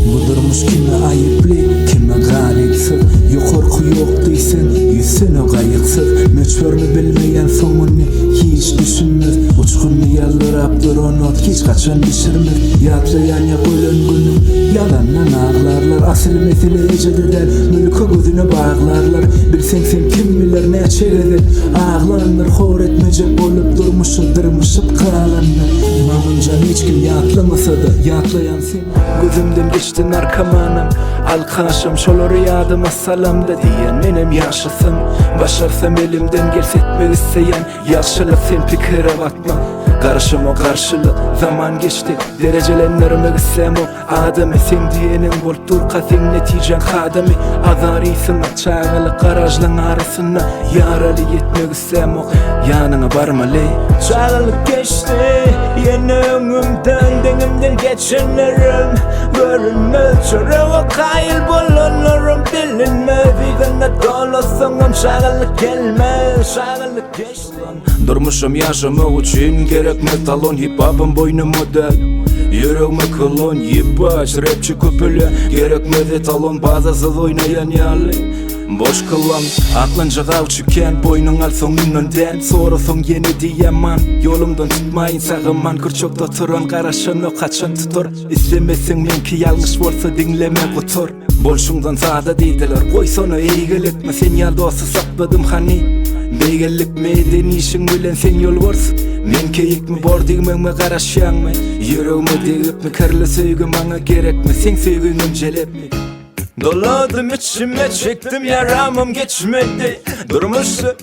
Bu durmuş kime ayıplı, kime galipsiz. Yok korku yok deysen, yüzsene kayıksız. Meçhörünü bilmeyen sonunu hiç düşünmez. Uçkunlu yalvarap duranot hiç kaçan düşürmez. Yatlayan yak ölen günüm yalanla ağlarlar. Asıl mesele eceliler, mülkü gözüne bağlarlar. Bilsen sen kim bilir ne çegedir. Ağlanlar hor etmeyecek olup durmuşup dırmışıp karalanlar. Mamuncan hiç kim yatlamasa da yatlayan sen. Gözümden geçtin arkamanım, alkaşım şolları yadıma salamda diyen menem yaşasım. Başarsam elimden gelsetmek isteyen yaşlılık sen pikire bakma. Karışım o karşılık zaman geçti derecelenlerime gitsem o adamı sen diyenin boltur kasen netijen kademi azarısın çağılı garajlan arasına yaralı yetmek gitsem o yanına barmalı. Çağılık geçti yine önümden denimden geçenlerim görünmez çorava kayıl bulunurum bilinmez vigana dolasınım çağılık gelmez çağılık geçti. Durmuşum yaşamı için gerekme talon hip hop'ın boynu model. Yüreğime kolon yibaç rapçi köpülü gerekmedi talon bazasız oynayan yalı. Boş kılan aklınca kavçıken boynun al sonundan sonra son yeni diyemem. Yolumdan tutmayın sağıman kırçokta turan karaşını kaçan tutur. İstemesin men ki yanlış olsa dinleme kutur. Bolşundan sağda deydiler koy sonu eğigeletme sen yal dostu sakladım hani. Beygellik mi denişin bilen sen yol varsın. Men keyik mi bor digmenme karaşyan mı? Yüreğime digip mi karlı söygü bana gerek mi? Sen söygün öncelep mi? Doladım içime çektim yaramım geçmedi. Durmuştu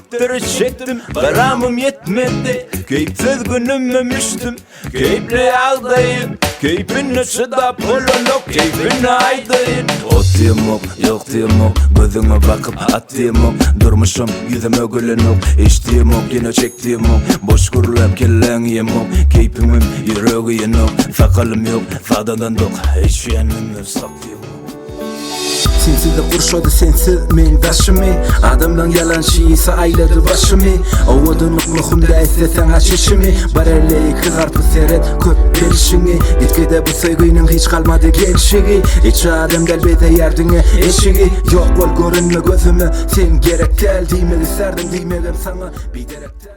çektim paramım yetmedi. Keyipsiz günümmemiştim keyifli aldayım. Keyfin ışıda polonok keyfin aydayım. Ot diyem ok yok diyem ok gözüme bakıp at diyem ok. Durmuşum yüzüme gülen ok içtiğim ok yine çektiğim ok. Boş kurulap kellen yem ok keyfimim yüreği yok. Sakalım yok sağdan dok hiç yanımda saklıyım. Sensiz de kurşadı sensiz men taşımı. Adamdan yalan şeyisi ayladı başımı. Ovadınlık muhumda istesen aç işimi. Barerleyi kızarpı seyret köp gelişini. Gitgide bu sevginin hiç kalmadı gençliği. İç adam delbete yerdine eşiği. Yok ol görünme gözüme sen gerek gel. Diymek isterdim diymegem sana bir gerek